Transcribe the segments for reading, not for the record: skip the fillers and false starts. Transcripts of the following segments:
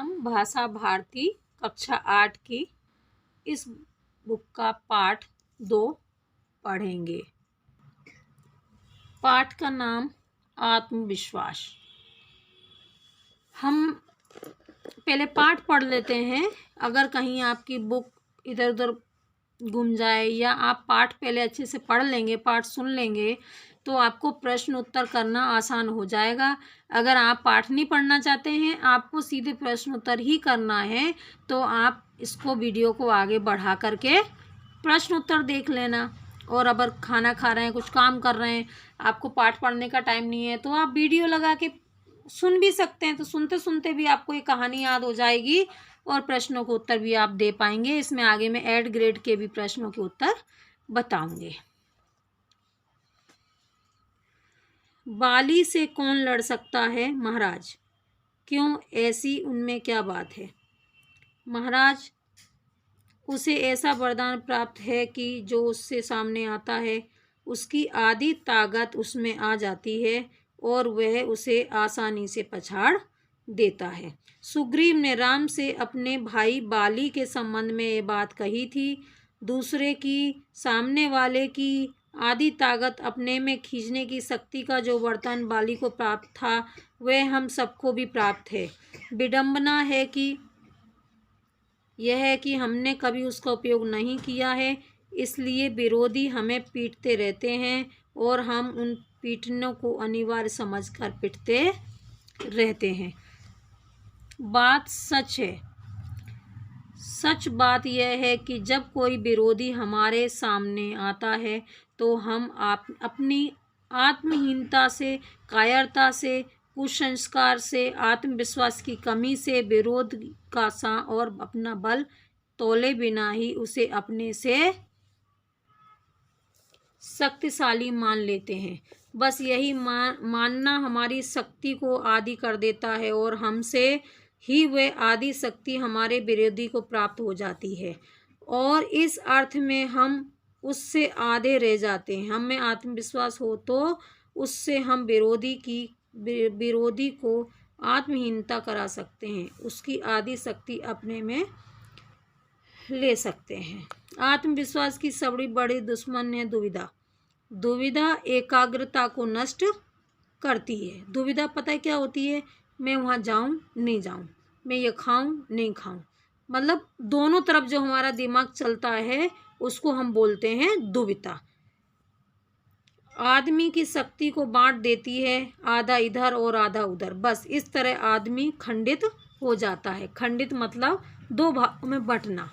हम भाषा भारती कक्षा 8 की इस बुक का पाठ 2 पढ़ेंगे। पाठ का नाम आत्मविश्वास। हम पहले पाठ पढ़ लेते हैं। अगर कहीं आपकी बुक इधर उधर गुम जाए या आप पाठ पहले अच्छे से पढ़ लेंगे, पाठ सुन लेंगे, तो आपको प्रश्न उत्तर करना आसान हो जाएगा। अगर आप पाठ नहीं पढ़ना चाहते हैं, आपको सीधे प्रश्न उत्तर ही करना है, तो आप इसको वीडियो को आगे बढ़ा करके प्रश्न उत्तर देख लेना। और अगर खाना खा रहे हैं, कुछ काम कर रहे हैं, आपको पाठ पढ़ने का टाइम नहीं है, तो आप वीडियो लगा के सुन भी सकते हैं। तो सुनते सुनते भी आपको ये कहानी याद हो जाएगी और प्रश्नों के उत्तर भी आप दे पाएंगे। इसमें आगे मैं 8 ग्रेड के भी प्रश्नों के उत्तर बताऊंगी। बाली से कौन लड़ सकता है महाराज? क्यों, ऐसी उनमें क्या बात है? महाराज, उसे ऐसा वरदान प्राप्त है कि जो उससे सामने आता है उसकी आधी ताकत उसमें आ जाती है और वह उसे आसानी से पछाड़ देता है। सुग्रीव ने राम से अपने भाई बाली के संबंध में ये बात कही थी। दूसरे की सामने वाले की आधी ताकत अपने में खींचने की शक्ति का जो वरदान बाली को प्राप्त था, वह हम सबको भी प्राप्त है। विडंबना है कि यह है कि हमने कभी उसका उपयोग नहीं किया है, इसलिए विरोधी हमें पीटते रहते हैं और हम उन पीटने को अनिवार्य समझकर पीटते रहते हैं। बात सच है। सच बात यह है कि जब कोई विरोधी हमारे सामने आता है तो हम अपनी आत्महीनता से, कायरता से, कुसंस्कार से, आत्मविश्वास की कमी से, विरोध का सा और अपना बल तोले बिना ही उसे अपने से शक्तिशाली मान लेते हैं। बस यही मानना हमारी शक्ति को आदी कर देता है और हमसे ही वह आदि शक्ति हमारे विरोधी को प्राप्त हो जाती है और इस अर्थ में हम उससे आधे रह जाते हैं। हमें आत्मविश्वास हो तो उससे हम विरोधी को आत्महीनता करा सकते हैं, उसकी आदि शक्ति अपने में ले सकते हैं। आत्मविश्वास की सबसे बड़ी दुश्मन है दुविधा। दुविधा एकाग्रता को नष्ट करती है। दुविधा पता है क्या होती है? मैं वहाँ जाऊँ नहीं जाऊँ, मैं ये खाऊँ नहीं खाऊँ, मतलब दोनों तरफ जो हमारा दिमाग चलता है उसको हम बोलते हैं दुविधा। आदमी की शक्ति को बांट देती है, आधा इधर और आधा उधर। बस इस तरह आदमी खंडित हो जाता है। खंडित मतलब 2 भागों में बंटना।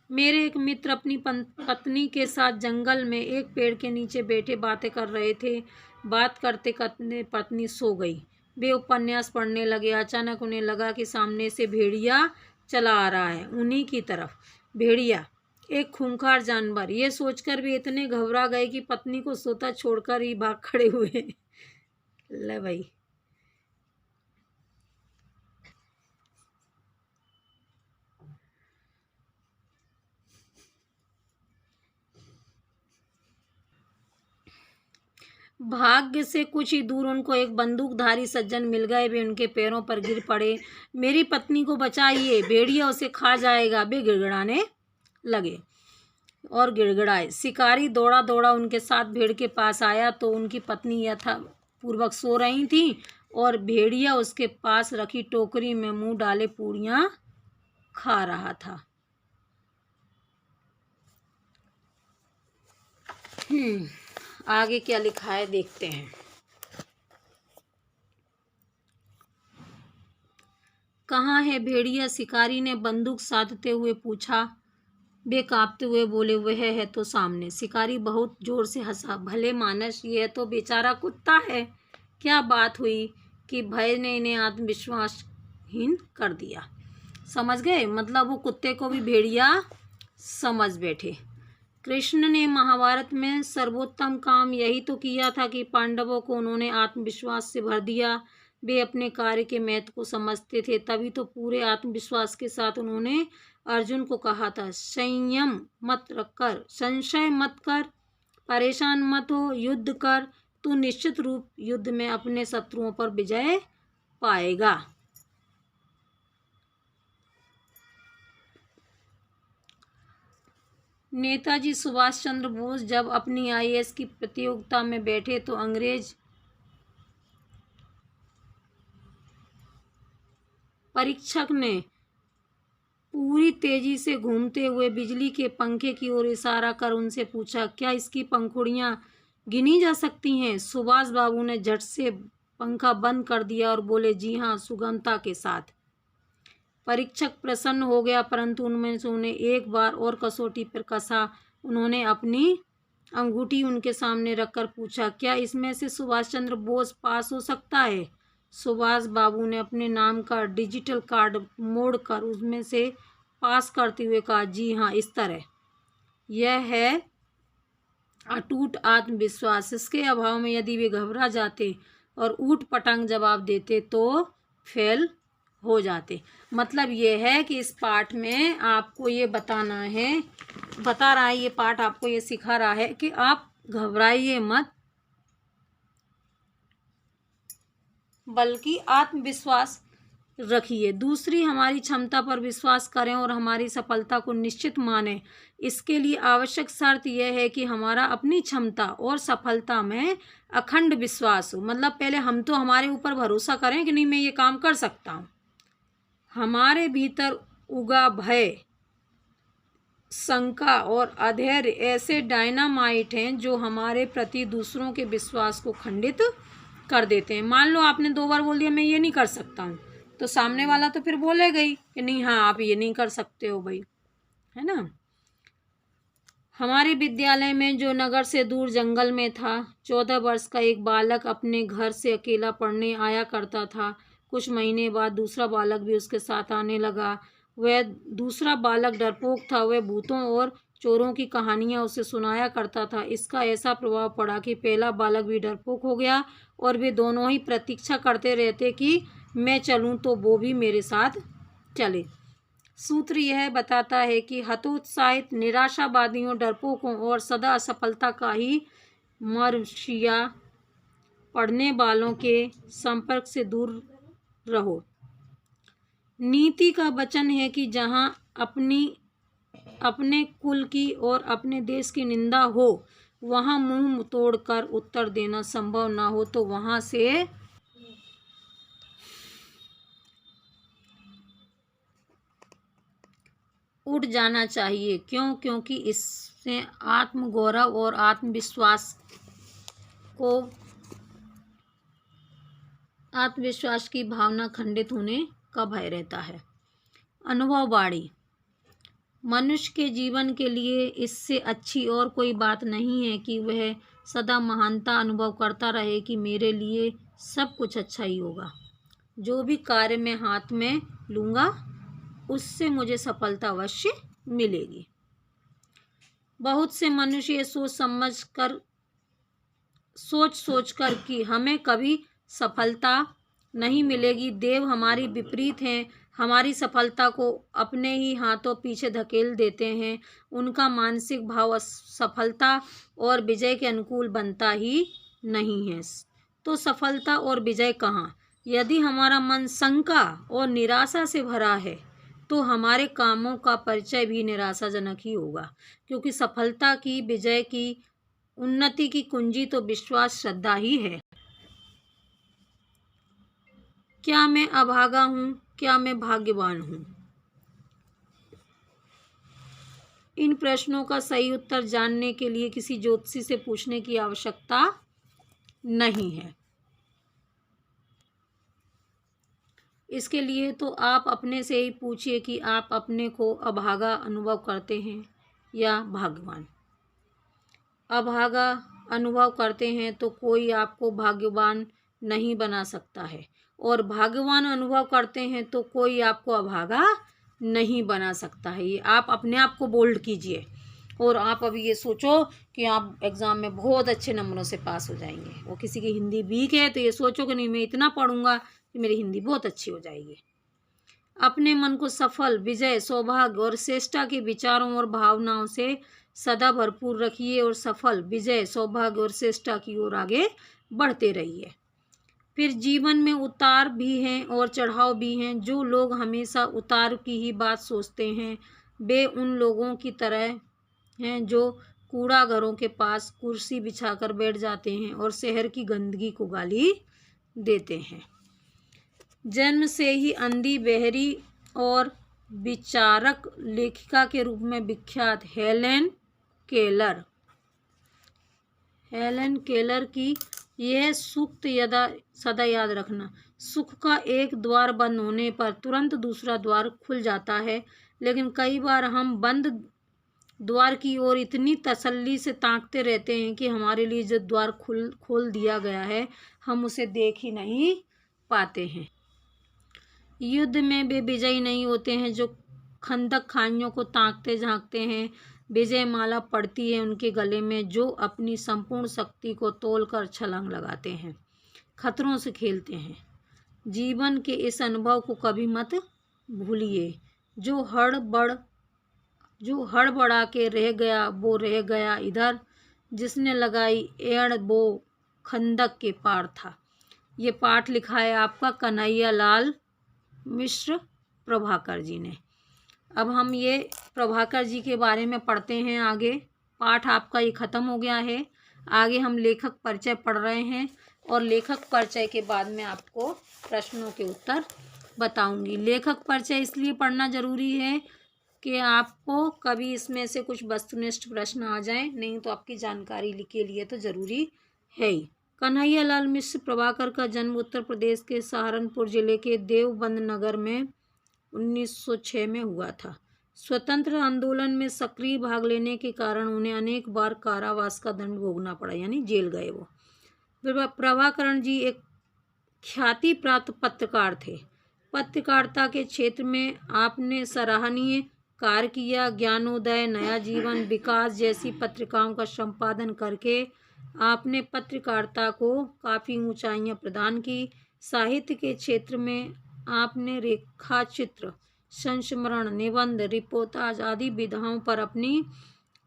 मेरे एक मित्र अपनी पत्नी के साथ जंगल में एक पेड़ के नीचे बैठे बातें कर रहे थे। बात करते करते पत्नी सो गई। वे उपन्यास पढ़ने लगे। अचानक उन्हें लगा कि सामने से भेड़िया चला आ रहा है उन्हीं की तरफ। भेड़िया एक खूंखार जानवर। ये सोचकर वे इतने घबरा गए कि पत्नी को सोता छोड़कर ही भाग खड़े हुए। ले भाई, भाग्य से कुछ ही दूर उनको एक बंदूकधारी सज्जन मिल गए। वे उनके पैरों पर गिर पड़े। मेरी पत्नी को बचाइए, भेड़िया उसे खा जाएगा। वे गिड़गिड़ाने लगे और गिड़गिड़ाए। शिकारी दौड़ा दौड़ा उनके साथ भेड़ के पास आया तो उनकी पत्नी यथापूर्वक सो रही थी और भेड़िया उसके पास रखी टोकरी में मुंह डाले पूड़ियाँ खा रहा था। आगे क्या लिखा है देखते हैं। कहाँ है भेड़िया? शिकारी ने बंदूक साधते हुए पूछा। वे कांपते हुए बोले, वह है तो सामने। शिकारी बहुत जोर से हंसा। भले मानस, यह तो बेचारा कुत्ता है। क्या बात हुई कि भय ने इन्हें आत्मविश्वासहीन कर दिया। समझ गए? मतलब वो कुत्ते को भी भेड़िया समझ बैठे। कृष्ण ने महाभारत में सर्वोत्तम काम यही तो किया था कि पांडवों को उन्होंने आत्मविश्वास से भर दिया। वे अपने कार्य के महत्व को समझते थे, तभी तो पूरे आत्मविश्वास के साथ उन्होंने अर्जुन को कहा था, संयम मत रखकर, संशय मत कर, परेशान मत हो, युद्ध कर, तो निश्चित रूप युद्ध में अपने शत्रुओं पर विजय पाएगा। नेताजी सुभाष चंद्र बोस जब अपनी आईएएस की प्रतियोगिता में बैठे तो अंग्रेज परीक्षक ने पूरी तेजी से घूमते हुए बिजली के पंखे की ओर इशारा कर उनसे पूछा, क्या इसकी पंखुड़ियां गिनी जा सकती हैं? सुभाष बाबू ने झट से पंखा बंद कर दिया और बोले, जी हाँ, सुगमता के साथ। परीक्षक प्रसन्न हो गया, परंतु उनमें से उन्हें एक बार और कसौटी पर कसा। उन्होंने अपनी अंगूठी उनके सामने रखकर पूछा, क्या इसमें से सुभाष चंद्र बोस पास हो सकता है? सुभाष बाबू ने अपने नाम का डिजिटल कार्ड मोड़कर उसमें से पास करते हुए कहा, जी हाँ, इस तरह। यह है अटूट आत्मविश्वास। इसके अभाव में यदि वे घबरा जाते और ऊट पटांग जवाब देते तो फेल हो जाते। मतलब ये है कि इस पाठ में आपको ये बता रहा है ये पाठ आपको ये सिखा रहा है कि आप घबराइए मत, बल्कि आत्मविश्वास रखिए। दूसरी, हमारी क्षमता पर विश्वास करें और हमारी सफलता को निश्चित मानें। इसके लिए आवश्यक शर्त यह है कि हमारा अपनी क्षमता और सफलता में अखंड विश्वास हो। मतलब पहले हम तो हमारे ऊपर भरोसा करें कि नहीं, मैं ये काम कर सकता हूँ। हमारे भीतर उगा भय, शंका और अधैर्य ऐसे डायनामाइट हैं जो हमारे प्रति दूसरों के विश्वास को खंडित कर देते हैं। मान लो आपने 2 बार बोल दिया मैं ये नहीं कर सकता हूँ, तो सामने वाला तो फिर बोलेगा ही कि नहीं, हाँ, आप ये नहीं कर सकते हो भाई, है ना। हमारे विद्यालय में जो नगर से दूर जंगल में था, 14 वर्ष का एक बालक अपने घर से अकेला पढ़ने आया करता था। कुछ महीने बाद दूसरा बालक भी उसके साथ आने लगा। वह दूसरा बालक डरपोक था। वह भूतों और चोरों की कहानियां उसे सुनाया करता था। इसका ऐसा प्रभाव पड़ा कि पहला बालक भी डरपोक हो गया और वे दोनों ही प्रतीक्षा करते रहते कि मैं चलूं तो वो भी मेरे साथ चले। सूत्र यह बताता है कि हतोत्साहित, निराशावादियों, डरपोकों और सदा असफलता का ही मर्शिया पढ़ने वालों के संपर्क से दूर रहो। नीति का वचन है कि जहाँ अपने कुल की और अपने देश की निंदा हो, वहाँ मुंह तोड़कर उत्तर देना संभव ना हो तो वहाँ से उठ जाना चाहिए। क्यों? क्योंकि इससे आत्मगौरव और आत्मविश्वास की भावना खंडित होने का भय रहता है। अनुभववाणी, मनुष्य के जीवन के लिए इससे अच्छी और कोई बात नहीं है कि वह सदा महानता अनुभव करता रहे कि मेरे लिए सब कुछ अच्छा ही होगा। जो भी कार्य मैं हाथ में लूँगा उससे मुझे सफलता अवश्य मिलेगी। बहुत से मनुष्य ये सोच कर कि हमें कभी सफलता नहीं मिलेगी। देव हमारी विपरीत हैं, हमारी सफलता को अपने ही हाथों पीछे धकेल देते हैं। उनका मानसिक भाव सफलता और विजय के अनुकूल बनता ही नहीं है। तो सफलता और विजय कहाँ? यदि हमारा मन शंका और निराशा से भरा है तो हमारे कामों का परिचय भी निराशाजनक ही होगा। क्योंकि सफलता की, विजय की, उन्नति की कुंजी तो विश्वास, श्रद्धा ही है। क्या मैं अभागा हूँ? क्या मैं भाग्यवान हूँ? इन प्रश्नों का सही उत्तर जानने के लिए किसी ज्योतिषी से पूछने की आवश्यकता नहीं है। इसके लिए तो आप अपने से ही पूछिए कि आप अपने को अभागा अनुभव करते हैं या भाग्यवान। अभागा अनुभव करते हैं तो कोई आपको भाग्यवान नहीं बना सकता है, और भाग्यवान अनुभव करते हैं तो कोई आपको अभागा नहीं बना सकता है। ये आप अपने आप को बोल्ड कीजिए और आप अभी ये सोचो कि आप एग्ज़ाम में बहुत अच्छे नंबरों से पास हो जाएंगे। वो किसी की हिंदी वीक है तो ये सोचो कि नहीं, मैं इतना पढ़ूंगा कि मेरी हिंदी बहुत अच्छी हो जाएगी। अपने मन को सफल, विजय, सौभाग्य और श्रेष्ठता के विचारों और भावनाओं से सदा भरपूर रखिए और सफल, विजय, सौभाग्य और श्रेष्ठता की ओर आगे बढ़ते रहिए। फिर जीवन में उतार भी हैं और चढ़ाव भी हैं। जो लोग हमेशा उतार की ही बात सोचते हैं वे उन लोगों की तरह हैं जो कूड़ा घरों के पास कुर्सी बिछाकर बैठ जाते हैं और शहर की गंदगी को गाली देते हैं। जन्म से ही अंधी, बहरी और विचारक लेखिका के रूप में विख्यात हेलेन केलर की यह सूक्त सदा याद रखना, सुख का एक द्वार बंद होने पर तुरंत दूसरा द्वार खुल जाता है, लेकिन कई बार हम बंद द्वार की ओर इतनी तसल्ली से ताकते रहते हैं कि हमारे लिए जो द्वार खोल दिया गया है हम उसे देख ही नहीं पाते हैं। युद्ध में वे विजयी नहीं होते हैं जो खंदक खाइयों को ताकते झांकते हैं। विजय माला पड़ती है उनके गले में जो अपनी संपूर्ण शक्ति को तोलकर छलांग लगाते हैं, खतरों से खेलते हैं। जीवन के इस अनुभव को कभी मत भूलिए। जो हड़बड़ा के रह गया वो रह गया इधर, जिसने लगाई एड़ वो खंदक के पार था। ये पाठ लिखा है आपका कन्हैया लाल मिश्र प्रभाकर जी ने। अब हम ये प्रभाकर जी के बारे में पढ़ते हैं आगे। पाठ आपका ये ख़त्म हो गया है। आगे हम लेखक परिचय पढ़ रहे हैं और लेखक परिचय के बाद में आपको प्रश्नों के उत्तर बताऊंगी। लेखक परिचय इसलिए पढ़ना ज़रूरी है कि आपको कभी इसमें से कुछ वस्तुनिष्ठ प्रश्न आ जाएं, नहीं तो आपकी जानकारी के लिए तो ज़रूरी है ही। कन्हैया लाल मिश्र प्रभाकर का जन्म उत्तर प्रदेश के सहारनपुर जिले के देवबंद नगर में 1906 में हुआ था। स्वतंत्र आंदोलन में सक्रिय भाग लेने के कारण उन्हें अनेक बार कारावास का दंड भोगना पड़ा, यानी जेल गए वो। प्रभाकरण जी एक ख्याति प्राप्त पत्रकार थे। पत्रकारिता के क्षेत्र में आपने सराहनीय कार्य किया। ज्ञानोदय, नया जीवन, विकास जैसी पत्रिकाओं का संपादन करके आपने पत्रकारिता को काफ़ी ऊंचाइयां प्रदान की। साहित्य के क्षेत्र में आपने रेखाचित्र, संस्मरण, निबंध, रिपोर्टाज आदि विधाओं पर अपनी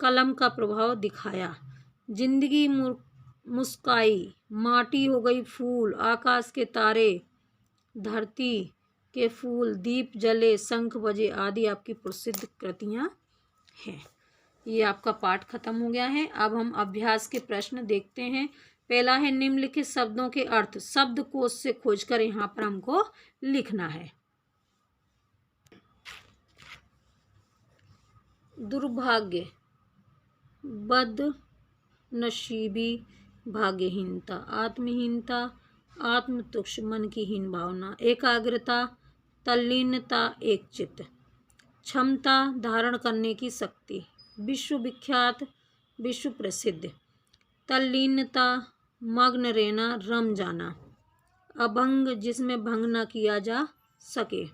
कलम का प्रभाव दिखाया। जिंदगी मुस्काई, माटी हो गई फूल, आकाश के तारे, धरती के फूल, दीप जले, शंख बजे आदि आपकी प्रसिद्ध कृतियां हैं। ये आपका पाठ खत्म हो गया है। अब हम अभ्यास के प्रश्न देखते हैं। पहला है निम्नलिखित शब्दों के अर्थ शब्दकोश से खोजकर यहाँ पर हमको लिखना है। दुर्भाग्य, बदनसीबी, भाग्यहीनता, आत्महीनता, आत्मतुष्ट, मन की हीन भावना, एकाग्रता, तल्लीनता, एकचित्त, क्षमता, धारण करने की शक्ति, विश्वविख्यात, विश्व प्रसिद्ध, तल्लीनता, मग्न रहना, रम जाना, अभंग, जिसमें भंग न किया जा सके,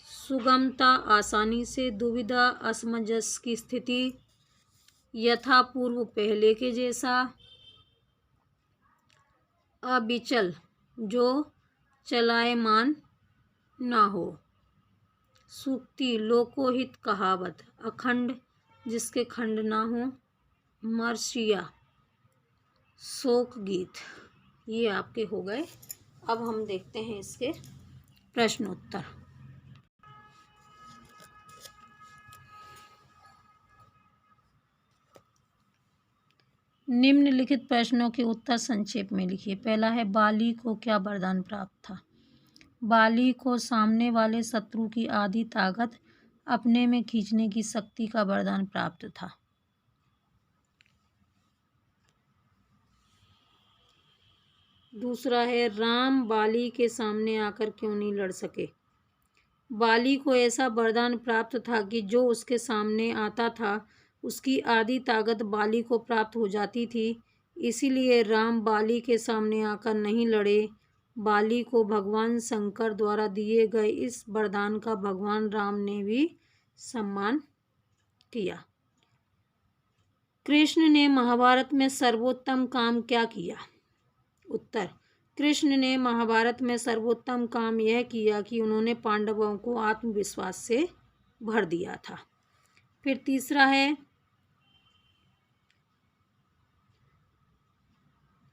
सुगमता, आसानी से, दुविधा, असमंजस की स्थिति, यथापूर्व, पहले के जैसा, अविचल, जो चलायमान ना हो, सूक्ति, लोकोहित कहावत, अखंड, जिसके खंड ना हो, मर्सिया, शोक गीत। ये आपके हो गए। अब हम देखते हैं इसके प्रश्न उत्तर। निम्नलिखित प्रश्नों के उत्तर संक्षेप में लिखिए। पहला है बाली को क्या वरदान प्राप्त था? बाली को सामने वाले शत्रु की आधी ताकत अपने में खींचने की शक्ति का वरदान प्राप्त था। दूसरा है राम बाली के सामने आकर क्यों नहीं लड़ सके? बाली को ऐसा वरदान प्राप्त था कि जो उसके सामने आता था उसकी आधी ताकत बाली को प्राप्त हो जाती थी, इसीलिए राम बाली के सामने आकर नहीं लड़े। बाली को भगवान शंकर द्वारा दिए गए इस वरदान का भगवान राम ने भी सम्मान किया। कृष्ण ने महाभारत में सर्वोत्तम काम क्या किया? उत्तर, कृष्ण ने महाभारत में सर्वोत्तम काम यह किया कि उन्होंने पांडवों को आत्मविश्वास से भर दिया था। फिर तीसरा है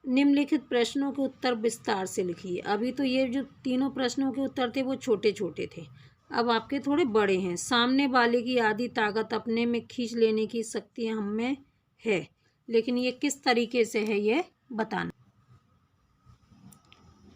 निम्नलिखित प्रश्नों के उत्तर विस्तार से लिखिए। अभी तो ये जो तीनों प्रश्नों के उत्तर थे वो छोटे छोटे थे, अब आपके थोड़े बड़े हैं। सामने वाले की आधी ताकत अपने में खींच लेने की शक्ति हम में है, लेकिन ये किस तरीके से है ये बताना।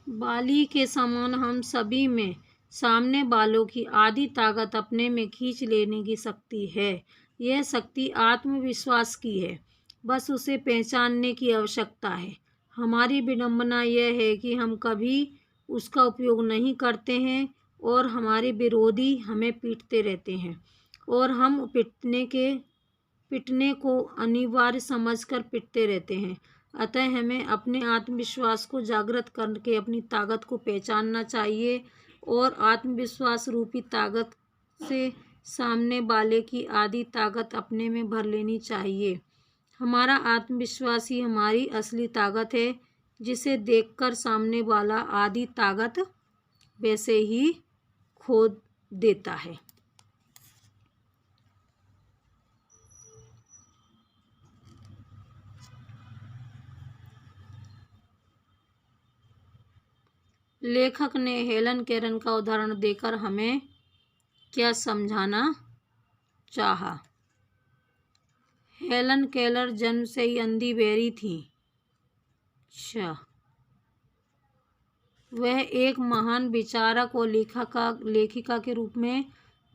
बाली के समान हम सभी में सामने वालों की आधी ताकत अपने में खींच लेने की शक्ति है। यह शक्ति आत्मविश्वास की है, बस उसे पहचानने की आवश्यकता है। हमारी विडंबना यह है कि हम कभी उसका उपयोग नहीं करते हैं और हमारे विरोधी हमें पीटते रहते हैं और हम पिटने को अनिवार्य समझकर पिटते रहते हैं। अतः हमें अपने आत्मविश्वास को जागृत करके अपनी ताकत को पहचानना चाहिए और आत्मविश्वास रूपी ताकत से सामने वाले की आधी ताकत अपने में भर लेनी चाहिए। हमारा आत्मविश्वास ही हमारी असली ताकत है, जिसे देखकर सामने वाला आधी ताकत वैसे ही खो देता है। लेखक ने हेलन केलर का उदाहरण देकर हमें क्या समझाना चाहा। हेलन केलर जन्म से ही अंधी बहरी थी। अच्छा, वह एक महान विचारक और लेखिका के रूप में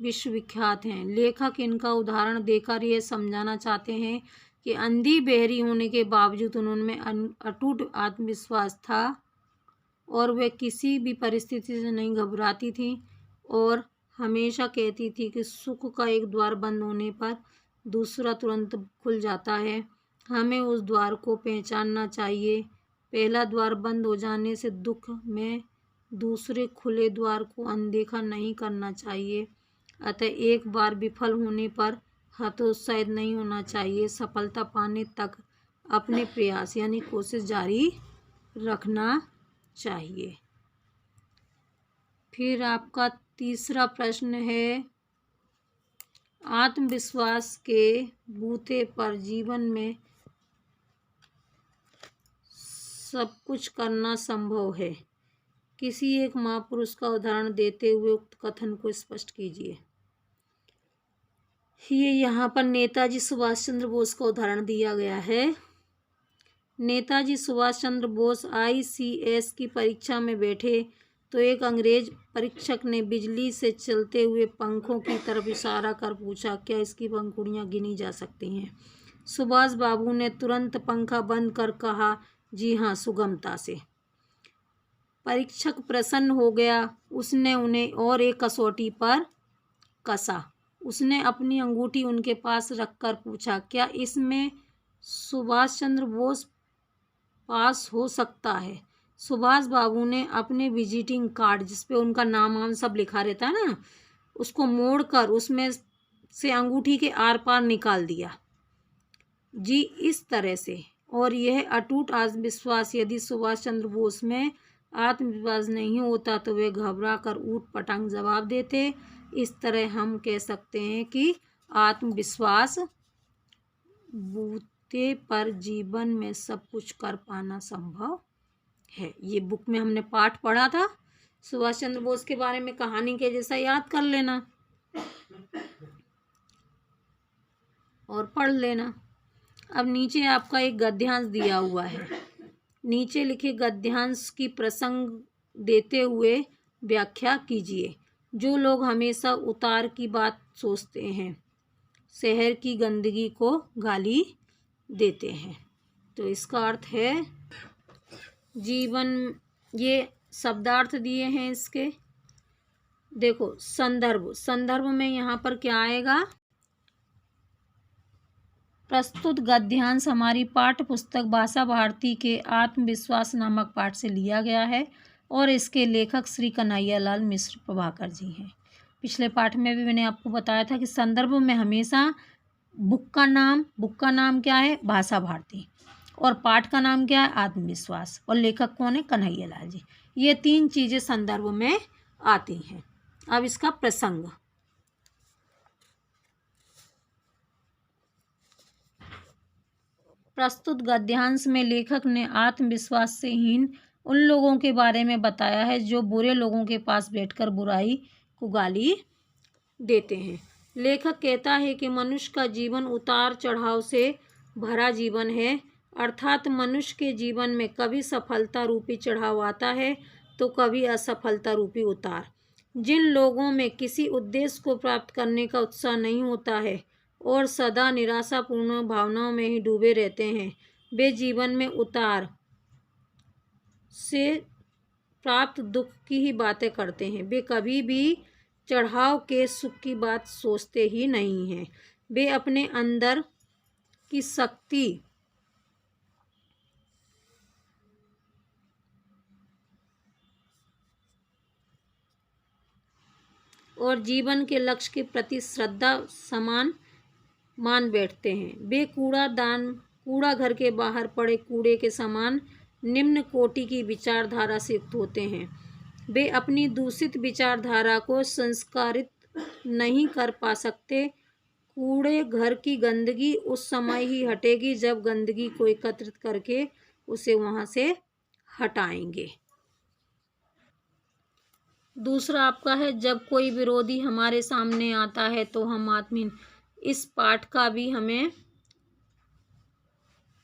विश्वविख्यात हैं। लेखक इनका उदाहरण देकर यह समझाना चाहते हैं कि अंधी बहरी होने के बावजूद उनमें अटूट आत्मविश्वास था और वे किसी भी परिस्थिति से नहीं घबराती थी और हमेशा कहती थी कि सुख का एक द्वार बंद होने पर दूसरा तुरंत खुल जाता है। हमें उस द्वार को पहचानना चाहिए। पहला द्वार बंद हो जाने से दुख में दूसरे खुले द्वार को अनदेखा नहीं करना चाहिए। अतः एक बार विफल होने पर हतोत्साहित नहीं होना चाहिए। सफलता पाने तक अपने प्रयास यानी कोशिश जारी रखना चाहिए। फिर आपका तीसरा प्रश्न है, आत्मविश्वास के बूते पर जीवन में सब कुछ करना संभव है। किसी एक महापुरुष का उदाहरण देते हुए उक्त कथन को स्पष्ट कीजिए। ये यहाँ पर नेताजी सुभाष चंद्र बोस का उदाहरण दिया गया है। नेताजी सुभाष चंद्र बोस ICS की परीक्षा में बैठे तो एक अंग्रेज परीक्षक ने बिजली से चलते हुए पंखों की तरफ इशारा कर पूछा, क्या इसकी पंखुड़ियाँ गिनी जा सकती हैं? सुभाष बाबू ने तुरंत पंखा बंद कर कहा, जी हाँ, सुगमता से। परीक्षक प्रसन्न हो गया। उसने उन्हें और एक कसौटी पर कसा। उसने अपनी अंगूठी उनके पास रखकर पूछा, क्या इसमें सुभाष चंद्र बोस पास हो सकता है? सुभाष बाबू ने अपने विजिटिंग कार्ड, जिसपे उनका नाम सब लिखा रहता है ना, उसको मोड़कर उसमें से अंगूठी के आर पार निकाल दिया। जी, इस तरह से। और यह अटूट आत्मविश्वास, यदि सुभाष चंद्र बोस में आत्मविश्वास नहीं होता तो वे घबरा कर ऊट पटांग जवाब देते। इस तरह हम कह सकते हैं कि आत्मविश्वास बूते पर जीवन में सब कुछ कर पाना संभव है। ये बुक में हमने पाठ पढ़ा था, सुभाष चंद्र बोस के बारे में कहानी के जैसा याद कर लेना और पढ़ लेना। अब नीचे आपका एक गद्यांश दिया हुआ है। नीचे लिखे गद्यांश की प्रसंग देते हुए व्याख्या कीजिए। जो लोग हमेशा उतार की बात सोचते हैं, शहर की गंदगी को गाली देते हैं। तो इसका अर्थ है जीवन, ये शब्दार्थ दिए हैं इसके। देखो, संदर्भ में यहाँ पर क्या आएगा? प्रस्तुत गद्यांश हमारी पाठ्य पुस्तक भाषा भारती के आत्मविश्वास नामक पाठ से लिया गया है और इसके लेखक श्री कन्हैयालाल मिश्र प्रभाकर जी हैं। पिछले पाठ में भी मैंने आपको बताया था कि संदर्भ में हमेशा बुक का नाम क्या है? भाषा भारती। और पाठ का नाम क्या है? आत्मविश्वास। और लेखक कौन है? कन्हैयालाल जी। ये तीन चीज़ें संदर्भ में आती हैं। अब इसका प्रसंग, प्रस्तुत गद्यांश में लेखक ने आत्मविश्वास से हीन उन लोगों के बारे में बताया है जो बुरे लोगों के पास बैठकर बुराई को गाली देते हैं। लेखक कहता है कि मनुष्य का जीवन उतार चढ़ाव से भरा जीवन है, अर्थात मनुष्य के जीवन में कभी सफलता रूपी चढ़ाव आता है तो कभी असफलता रूपी उतार। जिन लोगों में किसी उद्देश्य को प्राप्त करने का उत्साह नहीं होता है और सदा निराशापूर्ण भावनाओं में ही डूबे रहते हैं, वे जीवन में उतार से प्राप्त दुख की ही बातें करते हैं। वे कभी भी चढ़ाव के सुख की बात सोचते ही नहीं हैं। वे अपने अंदर की शक्ति और जीवन के लक्ष्य के प्रति श्रद्धा समान मान बैठते हैं। वे कूड़ा घर के बाहर पड़े कूड़े के समान निम्न कोटि की विचारधारा से युक्त होते हैं। वे अपनी दूषित विचारधारा को संस्कारित नहीं कर पा सकते। कूड़े घर की गंदगी उस समय ही हटेगी जब गंदगी को एकत्रित करके उसे वहाँ से हटाएंगे। दूसरा आपका है, जब कोई विरोधी हमारे सामने आता है तो हम आत्महीन। इस पाठ का भी हमें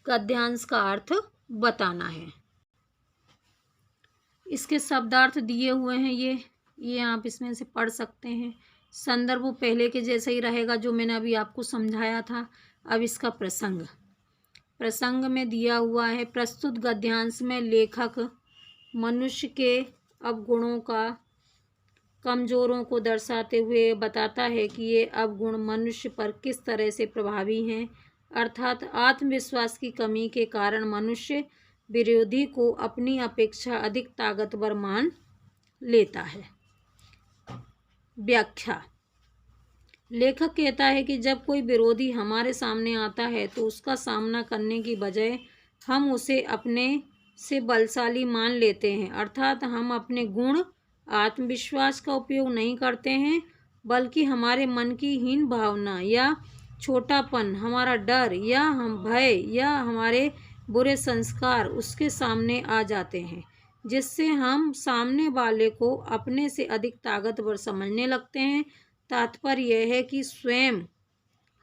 गद्यांश का अर्थ बताना है। इसके शब्दार्थ दिए हुए हैं, ये आप इसमें से पढ़ सकते हैं। संदर्भ पहले के जैसा ही रहेगा जो मैंने अभी आपको समझाया था। अब इसका प्रसंग में दिया हुआ है। प्रस्तुत गद्यांश में लेखक मनुष्य के अवगुणों का कमजोरों को दर्शाते हुए बताता है कि ये अवगुण मनुष्य पर किस तरह से प्रभावी हैं, अर्थात आत्मविश्वास की कमी के कारण मनुष्य विरोधी को अपनी अपेक्षा अधिक ताकतवर मान लेता है। व्याख्या। लेखक कहता है कि जब कोई विरोधी हमारे सामने आता है तो उसका सामना करने की बजाय हम उसे अपने से बलशाली मान लेते हैं, अर्थात हम अपने गुण आत्मविश्वास का उपयोग नहीं करते हैं, बल्कि हमारे मन की हीन भावना या छोटापन, हमारा डर या हम भय या हमारे बुरे संस्कार उसके सामने आ जाते हैं, जिससे हम सामने वाले को अपने से अधिक ताकतवर समझने लगते हैं। तात्पर्य यह है कि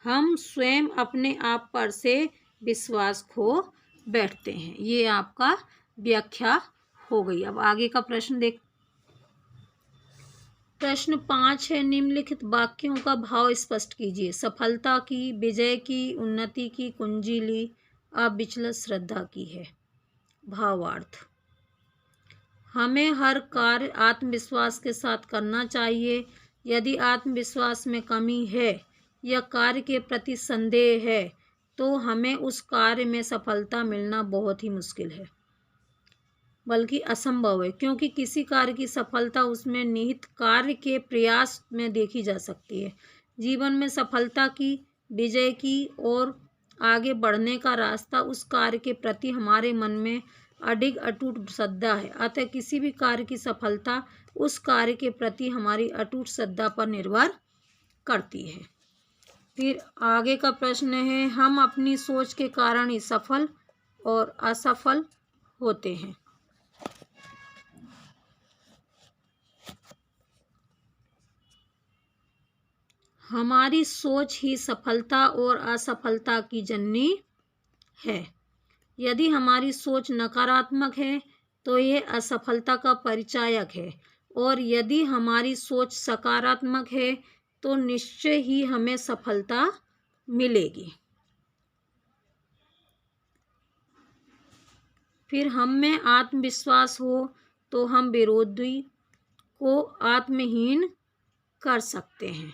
हम स्वयं अपने आप पर से विश्वास खो बैठते हैं। ये आपका व्याख्या हो गई। अब आगे का प्रश्न 5 है, निम्नलिखित वाक्यों का भाव स्पष्ट कीजिए। सफलता की, विजय की, उन्नति की कुंजी ली, अविचलित श्रद्धा की है। भावार्थ। हमें हर कार्य आत्मविश्वास के साथ करना चाहिए। यदि आत्मविश्वास में कमी है या कार्य के प्रति संदेह है तो हमें उस कार्य में सफलता मिलना बहुत ही मुश्किल है, बल्कि असंभव है, क्योंकि किसी कार्य की सफलता उसमें निहित कार्य के प्रयास में देखी जा सकती है। जीवन में सफलता की, विजय की और आगे बढ़ने का रास्ता उस कार्य के प्रति हमारे मन में अडिग अटूट श्रद्धा है। अतः किसी भी कार्य की सफलता उस कार्य के प्रति हमारी अटूट श्रद्धा पर निर्भर करती है। फिर आगे का प्रश्न है, हम अपनी सोच के कारण ही सफल और असफल होते हैं। हमारी सोच ही सफलता और असफलता की जननी है। यदि हमारी सोच नकारात्मक है तो यह असफलता का परिचायक है, और यदि हमारी सोच सकारात्मक है तो निश्चय ही हमें सफलता मिलेगी। फिर हम में आत्मविश्वास हो तो हम विरोधी को आत्महीन कर सकते हैं।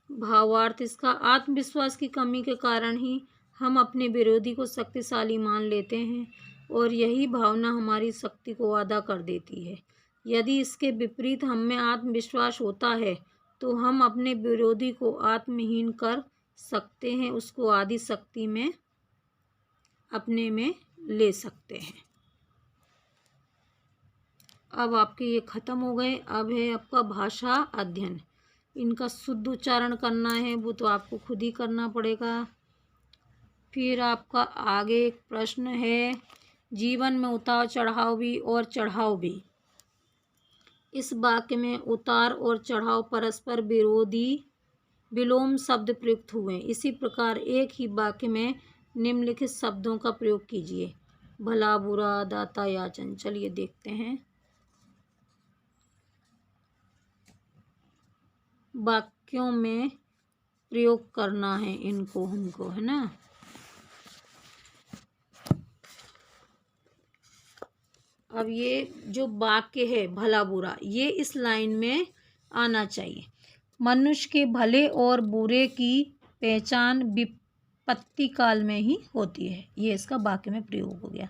भावार्थ इसका, आत्मविश्वास की कमी के कारण ही हम अपने विरोधी को शक्तिशाली मान लेते हैं और यही भावना हमारी शक्ति को आधा कर देती है। यदि इसके विपरीत हम में आत्मविश्वास होता है तो हम अपने विरोधी को आत्महीन कर सकते हैं, उसको आदि शक्ति में अपने में ले सकते हैं। अब आपके ये खत्म हो गए। अब है आपका भाषा अध्ययन। इनका शुद्ध उच्चारण करना है वो तो आपको खुद ही करना पड़ेगा। फिर आपका आगे एक प्रश्न है, जीवन में उतार चढ़ाव भी और चढ़ाव भी। इस वाक्य में उतार और चढ़ाव परस्पर विरोधी विलोम शब्द प्रयुक्त हुए। इसी प्रकार एक ही वाक्य में निम्नलिखित शब्दों का प्रयोग कीजिए। भला बुरा, दाता याचन। चलिए देखते हैं। वाक्यों में प्रयोग करना है इनको हमको, है ना। अब ये जो वाक्य है भला बुरा, ये इस लाइन में आना चाहिए। मनुष्य के भले और बुरे की पहचान विपत्ति काल में ही होती है। ये इसका वाक्य में प्रयोग हो गया।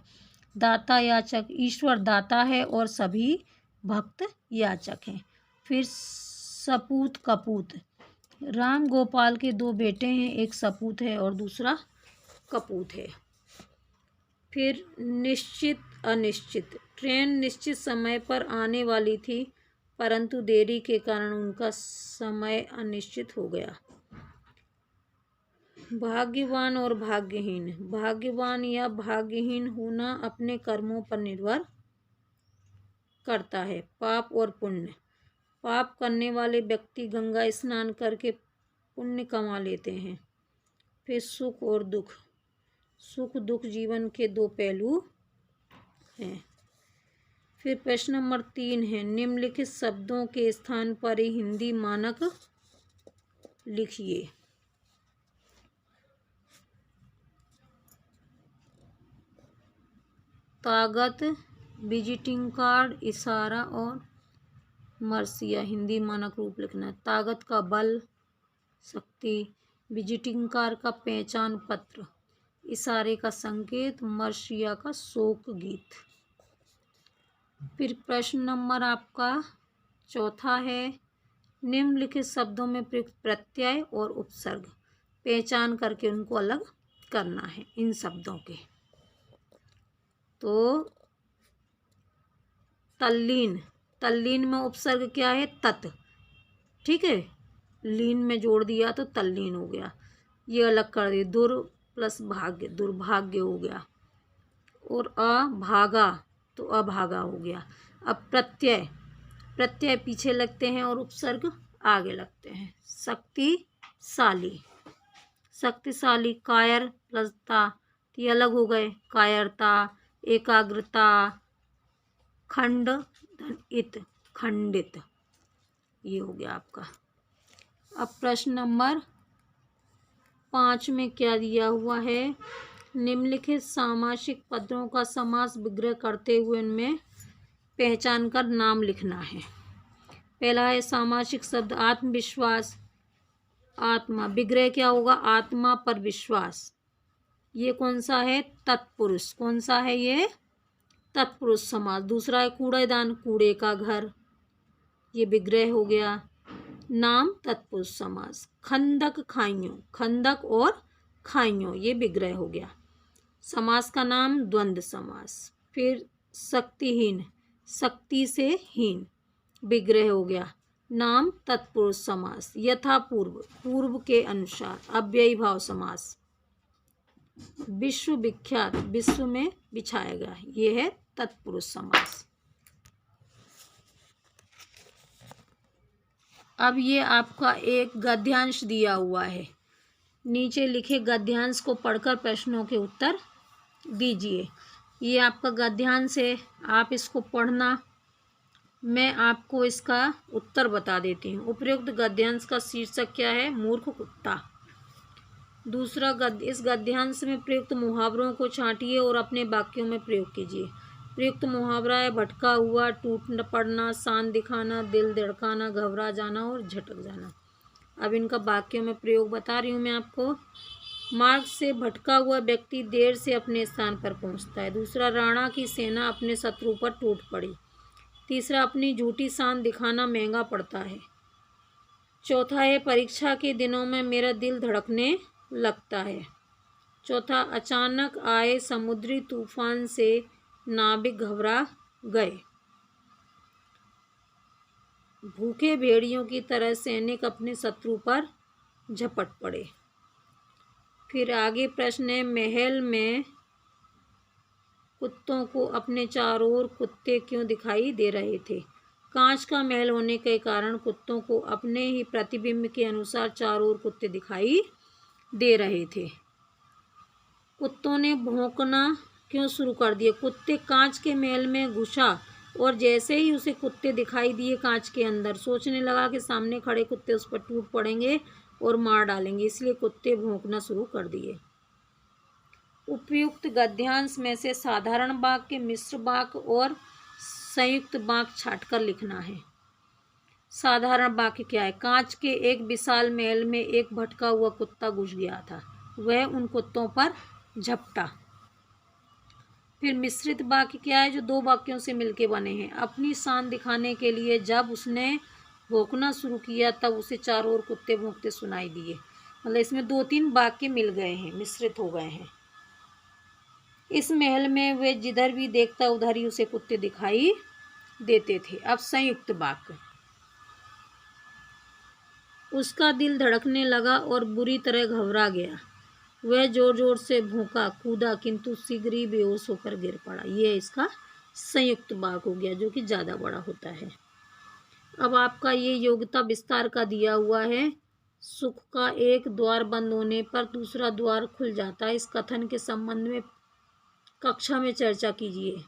दाता याचक, ईश्वर दाता है और सभी भक्त याचक हैं। फिर सपूत कपूत, राम गोपाल के दो बेटे हैं, एक सपूत है और दूसरा कपूत है। फिर निश्चित अनिश्चित, ट्रेन निश्चित समय पर आने वाली थी परंतु देरी के कारण उनका समय अनिश्चित हो गया। भाग्यवान और भाग्यहीन, भाग्यवान या भाग्यहीन होना अपने कर्मों पर निर्भर करता है। पाप और पुण्य, पाप करने वाले व्यक्ति गंगा स्नान करके पुण्य कमा लेते हैं। फिर सुख और दुख, सुख दुख जीवन के दो पहलू हैं। फिर प्रश्न नंबर 3 है, निम्नलिखित शब्दों के स्थान पर ही हिंदी मानक लिखिए। ताकत, विजिटिंग कार्ड, इशारा और मर्सिया। हिंदी मानक रूप लिखना है। ताकत का बल, शक्ति। विजिटिंग कार्ड का पहचान पत्र। इशारे का संकेत। मर्सिया का शोक गीत। फिर प्रश्न नंबर आपका 4 है, निम्नलिखित शब्दों में प्रयुक्त प्रत्यय और उपसर्ग पहचान करके उनको अलग करना है इन शब्दों के। तो तल्लीन, तल्लीन में उपसर्ग क्या है? तत्। ठीक है, लीन में जोड़ दिया तो तल्लीन हो गया। ये अलग कर दिए, दुर प्लस भाग्य, दुर्भाग्य हो गया। और अभागा तो अभागा हो गया। अब प्रत्यय, प्रत्यय पीछे लगते हैं और उपसर्ग आगे लगते हैं। शक्तिशाली, शक्तिशाली। कायर प्लस ता, ये अलग हो गए। कायरता, एकाग्रता। खंड धन इत, खंडित, ये हो गया आपका। अब प्रश्न नंबर 5 में क्या दिया हुआ है, निम्नलिखित सामासिक पदों का समास विग्रह करते हुए उनमें पहचान कर नाम लिखना है। पहला है सामासिक शब्द आत्मविश्वास। आत्मा, विग्रह क्या होगा? आत्मा पर विश्वास। ये कौन सा है? तत्पुरुष। कौन सा है ये? तत्पुरुष समास। दूसरा है कूड़ेदान, कूड़े का घर, ये विग्रह हो गया। नाम तत्पुरुष समास। खंदक खाइयों, खंदक और खाइयों, ये विग्रह हो गया। समास का नाम द्वंद्व समास। फिर शक्तिहीन, शक्ति से हीन, विग्रह हो गया। नाम तत्पुरुष समास। यथा पूर्व, पूर्व के अनुसार। अव्ययी भाव समास। विश्व विख्यात, विश्व में बिछाया गया, ये है तत्पुरुष समास। अब ये आपका एक गद्यांश दिया हुआ है, नीचे लिखे गद्यांश को पढ़कर प्रश्नों के उत्तर दीजिए। ये आपका गद्यांश है, आप इसको पढ़ना, मैं आपको इसका उत्तर बता देती हूँ। उपयुक्त गद्यांश का शीर्षक क्या है? मूर्ख कुत्ता। दूसरा इस गद्यांश में प्रयुक्त मुहावरों को छांटिए और अपने वाक्यों में प्रयोग कीजिए। प्रयुक्त मुहावरा है भटका हुआ, टूट पड़ना, शान दिखाना, दिल धड़काना, घबरा जाना और झटक जाना। अब इनका वाक्यों में प्रयोग बता रही हूँ मैं आपको। मार्ग से भटका हुआ व्यक्ति देर से अपने स्थान पर पहुँचता है। दूसरा, राणा की सेना अपने शत्रु पर टूट पड़ी। तीसरा, अपनी झूठी शान दिखाना महंगा पड़ता है। चौथा है परीक्षा के दिनों में मेरा दिल धड़कने लगता है। चौथा, अचानक आए समुद्री तूफान से नाविक घबरा गए। भूखे भेड़ियों की तरह सैनिक अपने शत्रु पर झपट पड़े। फिर आगे प्रश्न है, महल में कुत्तों को अपने चारों ओर कुत्ते क्यों दिखाई दे रहे थे? कांच का महल होने के कारण कुत्तों को अपने ही प्रतिबिंब के अनुसार चारों ओर कुत्ते दिखाई दे रहे थे। कुत्तों ने भौंकना क्यों शुरू कर दिया? कुत्ते कांच के महल में घुसा और जैसे ही उसे कुत्ते दिखाई दिए कांच के अंदर, सोचने लगा कि सामने खड़े कुत्ते उस पर टूट पड़ेंगे और मार डालेंगे, इसलिए कुत्ते भौंकना शुरू कर दिए। उपयुक्त गद्यांश में से साधारण वाक्य, मिश्र वाक्य और संयुक्त वाक्य छांटकर लिखना है। साधारण वाक्य क्या है? कांच के एक विशाल महल में एक भटका हुआ कुत्ता घुस गया था, वह उन कुत्तों पर झपटा। फिर मिश्रित वाक्य क्या है? जो दो वाक्यों से मिलके बने हैं। अपनी शान दिखाने के लिए जब उसने भौंकना शुरू किया तब उसे चारों ओर कुत्ते भौंकते सुनाई दिए। मतलब इसमें 2-3 वाक्य मिल गए हैं, मिश्रित हो गए हैं। इस महल में वे जिधर भी देखता उधर ही उसे कुत्ते दिखाई देते थे। अब संयुक्त वाक्य, उसका दिल धड़कने लगा और बुरी तरह घबरा गया। वह जोर जोर से भौंका, कूदा, किंतु शीघ्र ही बेहोश होकर गिर पड़ा। ये इसका संयुक्त वाक्य हो गया, जो कि ज़्यादा बड़ा होता है। अब आपका ये योग्यता विस्तार का दिया हुआ है। सुख का एक द्वार बंद होने पर दूसरा द्वार खुल जाता है, इस कथन के संबंध में कक्षा में चर्चा कीजिए।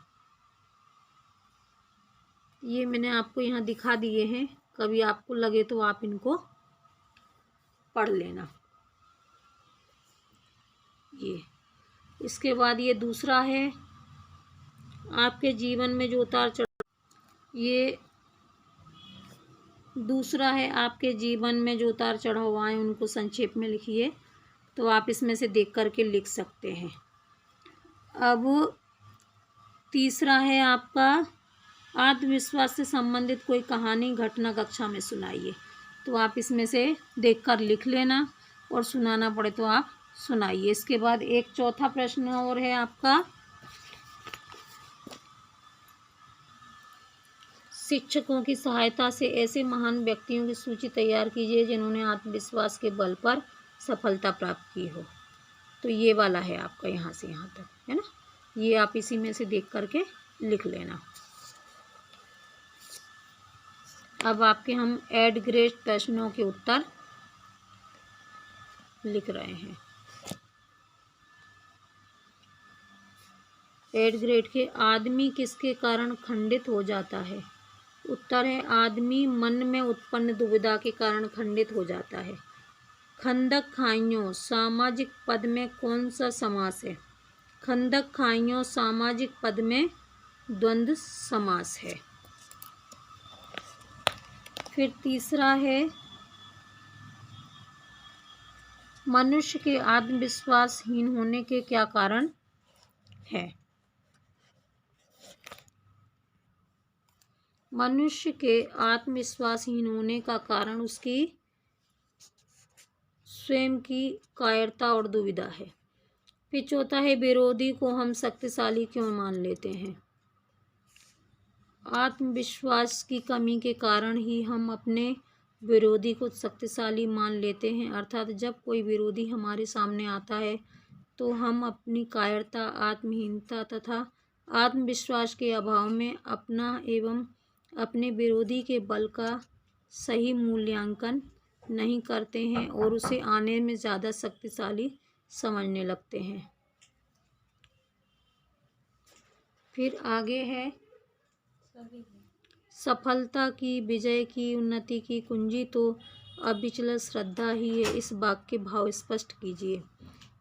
ये मैंने आपको यहाँ दिखा दिए हैं, कभी आपको लगे तो आप इनको पढ़ लेना। ये इसके बाद ये दूसरा है, आपके जीवन में जो उतार चढ़ाव, ये दूसरा है, आपके जीवन में जो उतार चढ़ाव आए उनको संक्षेप में लिखिए। तो आप इसमें से देख करके लिख सकते हैं। अब तीसरा है आपका, आत्मविश्वास से संबंधित कोई कहानी घटना कक्षा में सुनाइए। तो आप इसमें से देखकर लिख लेना और सुनाना पड़े तो आप सुनाइए। इसके बाद एक चौथा प्रश्न और है आपका, शिक्षकों की सहायता से ऐसे महान व्यक्तियों की सूची तैयार कीजिए जिन्होंने आत्मविश्वास के बल पर सफलता प्राप्त की हो। तो ये वाला है आपका, यहाँ से यहाँ तक है ना, ये आप इसी में से देख करके लिख लेना। अब आपके हम एड ग्रेड प्रश्नों के उत्तर लिख रहे हैं। एड ग्रेड के, आदमी किसके कारण खंडित हो जाता है? उत्तर है, आदमी मन में उत्पन्न दुविधा के कारण खंडित हो जाता है। खंदक खाइयों सामाजिक पद में कौन सा समास है? खंदक खाइयों सामाजिक पद में द्वंद्व समास है। फिर तीसरा है, मनुष्य के आत्मविश्वासहीन होने के क्या कारण है? मनुष्य के आत्मविश्वासहीन होने का कारण उसकी स्वयं की कायरता और दुविधा है। फिर चौथा है, विरोधी को हम शक्तिशाली क्यों मान लेते हैं? आत्मविश्वास की कमी के कारण ही हम अपने विरोधी को शक्तिशाली मान लेते हैं। अर्थात जब कोई विरोधी हमारे सामने आता है तो हम अपनी कायरता, आत्महीनता तथा आत्मविश्वास के अभाव में अपना एवं अपने विरोधी के बल का सही मूल्यांकन नहीं करते हैं और उसे आने में ज़्यादा शक्तिशाली समझने लगते हैं। फिर आगे है, सफलता की, विजय की, उन्नति की कुंजी तो अविचल श्रद्धा ही है। इस वाक्य के भाव स्पष्ट कीजिए।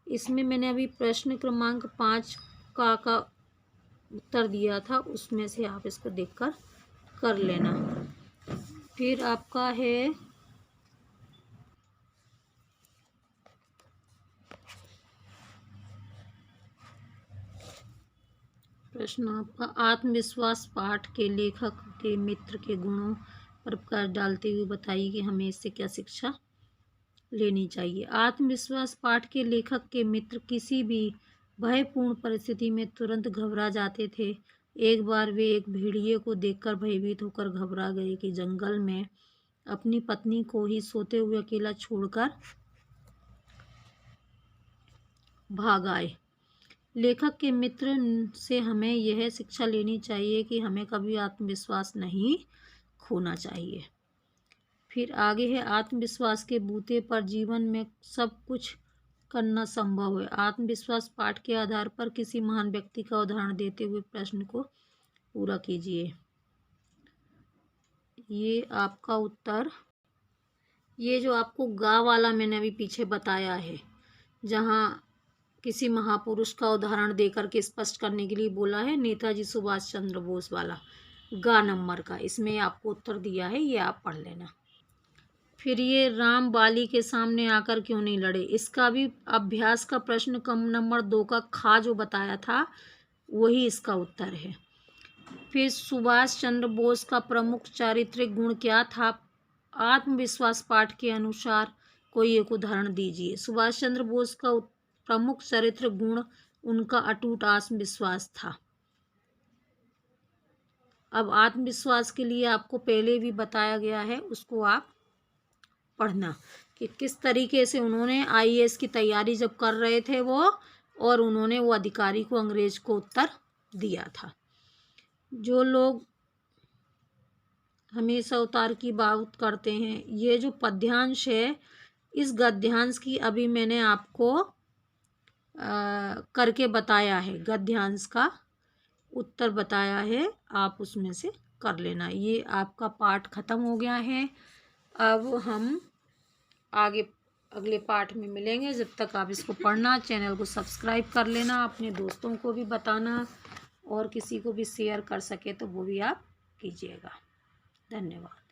इसमें मैंने अभी प्रश्न क्रमांक 5 का उत्तर दिया था, उसमें से आप इसको देखकर कर लेना। फिर आपका है प्रश्न आपका, आत्मविश्वास पाठ के लेखक के मित्र के गुणों पर प्रकाश डालते हुए बताइए कि हमें इससे क्या शिक्षा लेनी चाहिए। आत्मविश्वास पाठ के लेखक के मित्र किसी भी भयपूर्ण परिस्थिति में तुरंत घबरा जाते थे एक बार वे एक भेड़िए को देखकर भयभीत होकर घबरा गए कि जंगल में अपनी पत्नी को ही सोते हुए अकेला छोड़कर भाग आए। लेखक के मित्र से हमें यह शिक्षा लेनी चाहिए कि हमें कभी आत्मविश्वास नहीं खोना चाहिए। फिर आगे है, आत्मविश्वास के बूते पर जीवन में सब कुछ करना संभव है। आत्मविश्वास पाठ के आधार पर किसी महान व्यक्ति का उदाहरण देते हुए प्रश्न को पूरा कीजिए। ये आपका उत्तर, ये जो आपको गा वाला मैंने अभी पीछे बताया है, जहाँ किसी महापुरुष का उदाहरण देकर के स्पष्ट करने के लिए बोला है, नेताजी सुभाष चंद्र बोस वाला गा नंबर का, इसमें आपको उत्तर दिया है, ये आप पढ़ लेना। फिर ये राम बाली के सामने आकर क्यों नहीं लड़े, इसका भी अभ्यास का प्रश्न कम नंबर 2 का खा जो बताया था वही इसका उत्तर है। फिर सुभाष चंद्र बोस का प्रमुख चारित्रिक गुण क्या था, आत्मविश्वास पाठ के अनुसार कोई एक उदाहरण दीजिए। सुभाष चंद्र बोस का प्रमुख चरित्र गुण उनका अटूट आत्मविश्वास था। अब आत्मविश्वास के लिए आपको पहले भी बताया गया है, उसको आप पढ़ना कि किस तरीके से उन्होंने आईएएस की तैयारी जब कर रहे थे वो, और उन्होंने वो अधिकारी को, अंग्रेज को उत्तर दिया था। जो लोग हमेशा उतार की बात करते हैं, ये जो पद्यांश है, इस गद्यांश की अभी मैंने आपको करके बताया है, गद्यांश का उत्तर बताया है, आप उसमें से कर लेना। ये आपका पाठ खत्म हो गया है। अब हम आगे अगले पाठ में मिलेंगे। जब तक आप इसको पढ़ना, चैनल को सब्सक्राइब कर लेना, अपने दोस्तों को भी बताना, और किसी को भी शेयर कर सके तो वो भी आप कीजिएगा। धन्यवाद।